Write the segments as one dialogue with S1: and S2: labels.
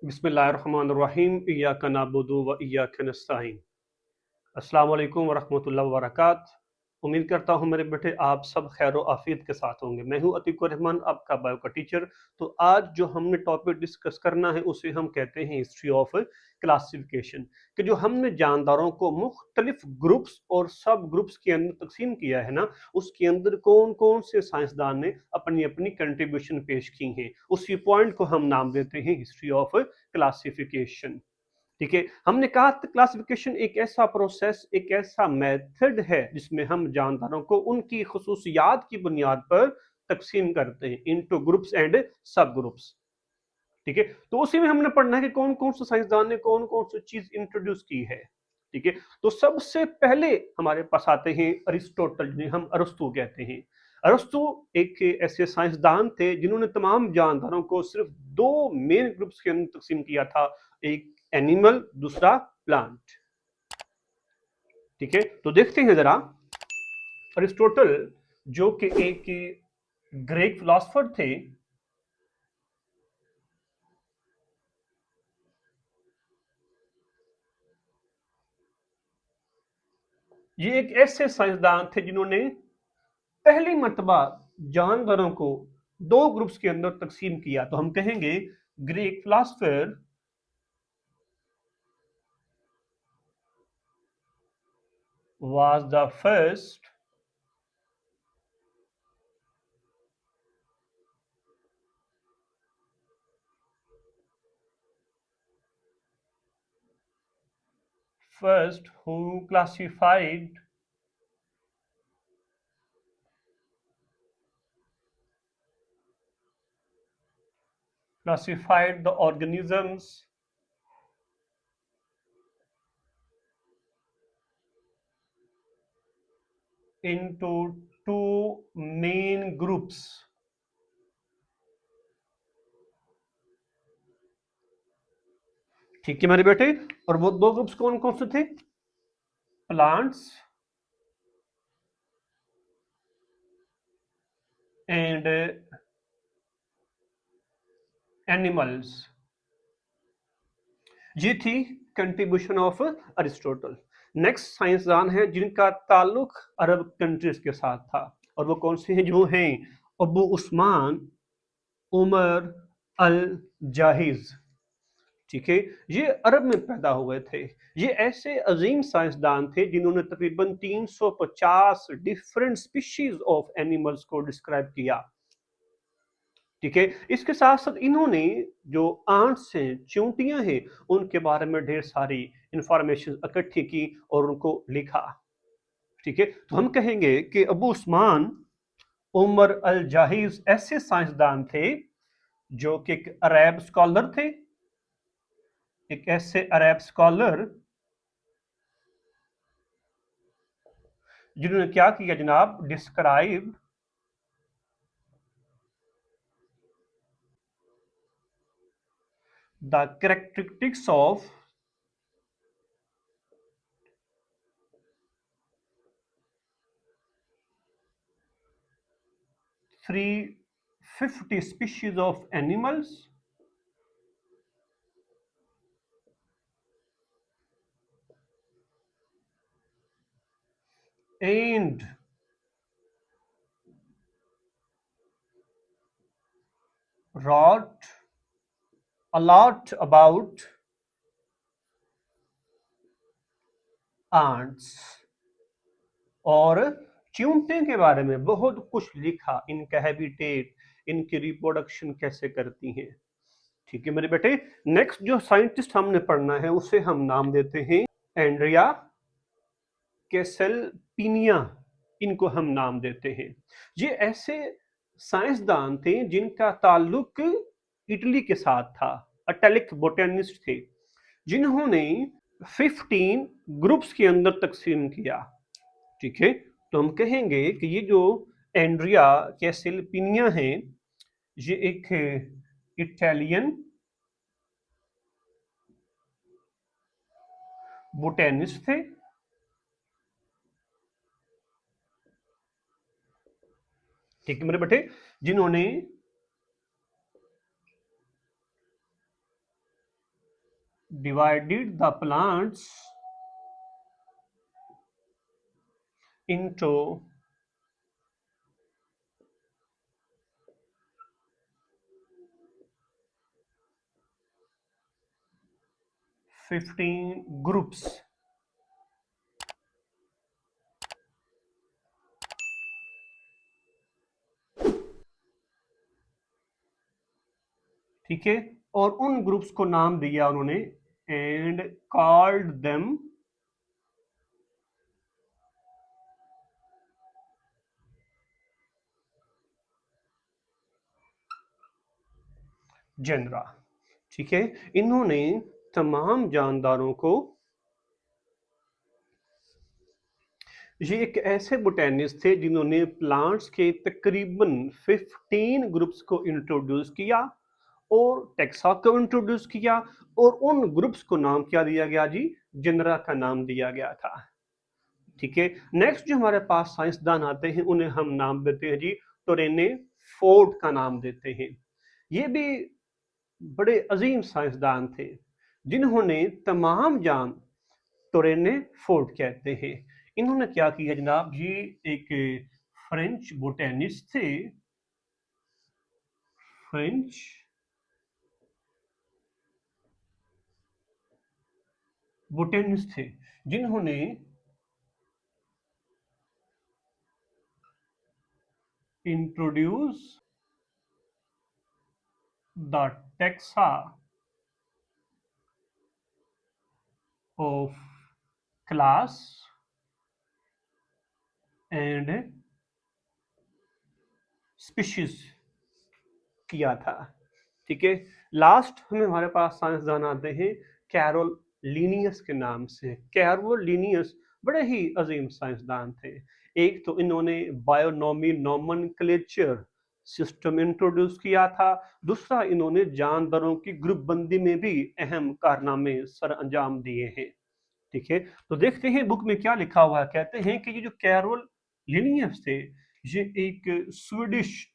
S1: बिस्मिल्लाहिर्रहमानिर्रहीम इय्याका नअबुदु व इय्याका नस्तईन। अस्सलाम वालेकुम व रहमतुल्लाहि व बरकात। उम्मीद करता हूँ मेरे बेटे आप सब खैर आफियत के साथ होंगे। मैं हूँ अतीकुर रहमान, आपका बायो का टीचर। तो आज जो हमने टॉपिक डिस्कस करना है उसे हम कहते हैं हिस्ट्री ऑफ क्लासिफिकेशन, कि जो हमने जानदारों को मुख्तलिफ ग्रुप्स और सब ग्रुप्स के अंदर तकसीम किया है ना, उसके अंदर कौन कौन से साइंसदान ने अपनी अपनी कंट्रीब्यूशन पेश की हैं, उसी पॉइंट को हम नाम देते हैं हिस्ट्री ऑफ क्लासिफिकेशन। ठीक है, हमने कहा क्लासिफिकेशन एक ऐसा प्रोसेस, एक ऐसा मेथड है जिसमें हम जानदारों को उनकी खसूसियात की बुनियाद पर तकसीम करते हैं इनटू ग्रुप्स एंड सब ग्रुप्स। ठीक है, तो उसी में हमने पढ़ना है कि कौन कौन से साइंसदान ने कौन कौन सी चीज इंट्रोड्यूस की है। ठीक है, तो सबसे पहले हमारे पास आते हैं अरिस्टोटल, जिन्हें हम अरस्तु कहते हैं। अरस्तु एक ऐसे साइंसदान थे जिन्होंने तमाम जानदारों को सिर्फ दो मेन ग्रुप्स के अंदर तकसीम किया था, एक एनिमल, दूसरा प्लांट। ठीक है, तो देखते हैं जरा। अरिस्टोटल जो कि एक ग्रीक फिलोसफर थे, ये एक ऐसे साइंसदान थे जिन्होंने पहली मर्तबा जानवरों को दो ग्रुप्स के अंदर तकसीम किया। तो हम कहेंगे Greek philosopher was the first who classified the organisms into two main groups. ठीक है मेरे बेटे, और वो दो ग्रुप्स कौन कौन से थे? Plants and animals. ये थी कंट्रीब्यूशन ऑफ अरिस्टोटल। नेक्स्ट साइंसदान है जिनका ताल्लुक अरब कंट्रीज के साथ था, और वो कौन से हैं? जो हैं अबू उस्मान उमर अल जाहिज। ठीक है, ये अरब में पैदा हुए थे। ये ऐसे अजीम साइंसदान थे जिन्होंने तकरीबन 350 डिफरेंट स्पीशीज ऑफ एनिमल्स को डिस्क्राइब किया। ठीक है, इसके साथ साथ इन्होंने जो आंट्स हैं, चींटियां हैं, उनके बारे में ढेर सारी इंफॉर्मेशन इकट्ठी की और उनको लिखा। ठीक है, तो हम कहेंगे कि अबू उस्मान उमर अल जाहिज ऐसे साइंसदान थे जो कि एक अरब स्कॉलर थे, एक ऐसे अरब स्कॉलर जिन्होंने क्या किया जनाब? Describe the characteristics of 350 species of animals and wrote a lot about ants, और चींटी के बारे में बहुत कुछ लिखा, इनका हैबिटेट, इनकी रिप्रोडक्शन कैसे करती हैं। ठीक है मेरे बेटे, नेक्स्ट जो साइंटिस्ट हमने पढ़ना है उसे हम नाम देते हैं एंड्रिया कैसेलपिनिया, इनको हम नाम देते हैं। ये ऐसे साइंसदान थे जिनका ताल्लुक इटली के साथ था, अटैलिक बोटेनिस्ट थे, जिन्होंने 15 ग्रुप्स के अंदर तकसीम किया। ठीक है, तो हम कहेंगे कि ये जो एंड्रिया कैसेलपिनिया हैं, ये एक इटालियन बोटेनिस्ट थे। ठीक है मेरे बेटे, जिन्होंने divided the plants into 15 groups. ठीक है, और उन ग्रुप्स को नाम दिया उन्होंने एंड कॉल्ड देम जेनरा। ठीक है, इन्होंने तमाम जानदारों को, ये एक ऐसे बोटेनिस्ट थे जिन्होंने प्लांट्स के तकरीबन 15 ग्रुप्स को इंट्रोड्यूस किया और टेक्सा को इंट्रोड्यूस किया, और उन ग्रुप्स को नाम क्या दिया गया जी? जेनरा का नाम दिया गया था। ठीक है, नेक्स्ट जो हमारे पास साइंसदान आते हैं उन्हें हम नाम देते हैं जी टोरेने फोर्ड का नाम देते हैं। ये भी बड़े अजीम साइंसदान थे जिन्होंने तमाम जान टोरेने फोर्ड कहते हैं। इन्होंने क्या किया जनाब, ये एक फ्रेंच बोटेनिस्ट थे, फ्रेंच बोटेनिस्ट थे जिन्होंने introduce the taxa of class and species किया था। ठीक है, लास्ट हमें हमारे पास साइंसदान आते हैं कैरोल लीनियस के नाम से। कैरोल लीनियस बड़े ही अजीम साइंसदान थे। एक तो इन्होंने बायोनॉमी नोमेनक्लेचर सिस्टम इंट्रोड्यूस किया था, दूसरा इन्होंने जानदारों की ग्रुप बंदी में भी अहम कारनामे सर अंजाम दिए हैं। ठीक है, तो देखते हैं बुक में क्या लिखा हुआ है। कहते हैं कि ये जो कैरोल लिनियस थे ये एक स्वीडिश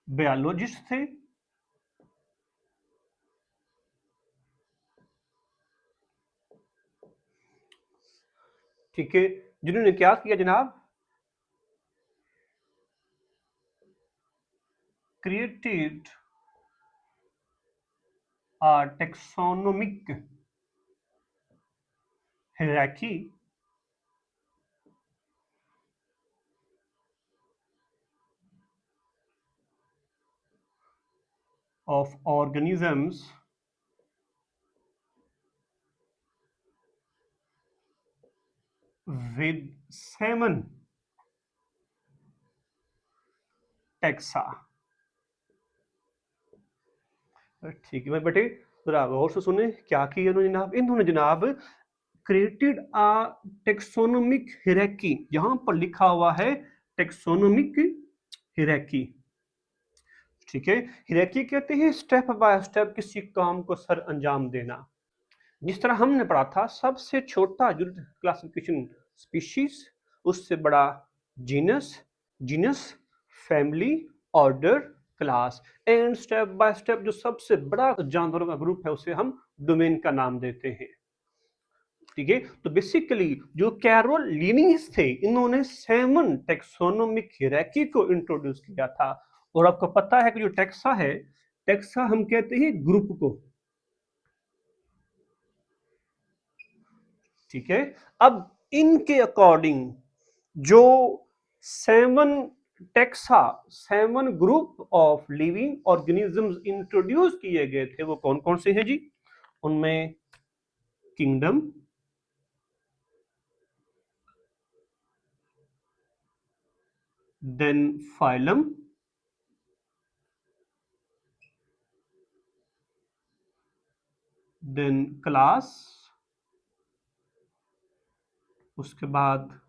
S1: बायोलॉजिस्ट थे, ठीक है, जिन्होंने क्या किया जनाब, created a taxonomic hierarchy of organisms with 7 taxa। ठीक है भाई बेटे, जरा गौर से सुने क्या किया उन्होंने जनाब। इन्होंने जनाब क्रिएटेड अ टेक्सोनोमिक हियरार्की, यहां पर लिखा हुआ है टेक्सोनोमिक हियरार्की। ठीक है, हियरार्की कहते हैं स्टेप बाय स्टेप किसी काम को सर अंजाम देना। जिस तरह हमने पढ़ा था सबसे छोटा यूनिट क्लासिफिकेशन स्पीशीज, उससे बड़ा genus, genus family, order, class, and step by step जो सबसे बड़ा जानवरों का ग्रुप है उसे हम डोमेन का नाम देते हैं। ठीक है, तो बेसिकली जो कैरोल लीनियस थे इन्होंने 7 टेक्सोनोमिक हियरार्की को इंट्रोड्यूस किया था। और आपको पता है कि जो टेक्सा है, टेक्सा हम कहते हैं ग्रुप को। ठीक है, अब इनके अकॉर्डिंग जो 7 taxa, 7 group of living organisms introduce किए गए थे वो कौन कौन से हैं जी? उनमें kingdom, then phylum, then class, उसके बाद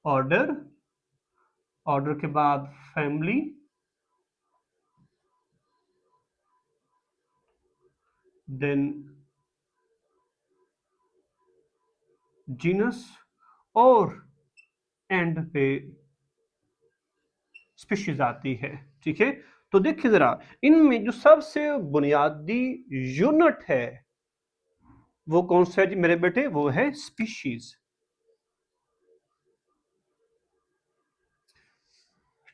S1: ऑर्डर, ऑर्डर के बाद फैमिली, देन जीनस, और एंड पे स्पीशीज आती है। ठीक है, तो देखिए जरा, इनमें जो सबसे बुनियादी यूनिट है वो कौन सा है जी मेरे बेटे? वो है स्पीशीज।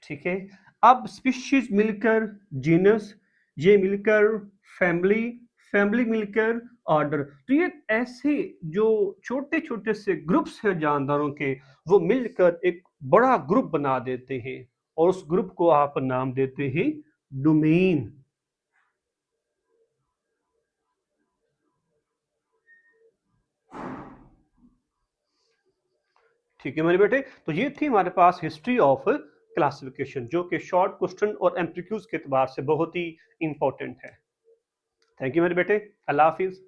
S1: ठीक है, अब स्पीशीज मिलकर जीनस, ये मिलकर फैमिली, फैमिली मिलकर ऑर्डर। तो ये ऐसे जो छोटे छोटे से ग्रुप्स हैं जानदारों के, वो मिलकर एक बड़ा ग्रुप बना देते हैं और उस ग्रुप को आप नाम देते हैं डोमेन। ठीक है मेरे बेटे, तो ये थी हमारे पास हिस्ट्री ऑफ क्लासिफिकेशन, जो कि शॉर्ट क्वेश्चन और एमसीक्यूज के एतबार से बहुत ही इंपॉर्टेंट है। थैंक यू मेरे बेटे, अल्लाह हाफिज।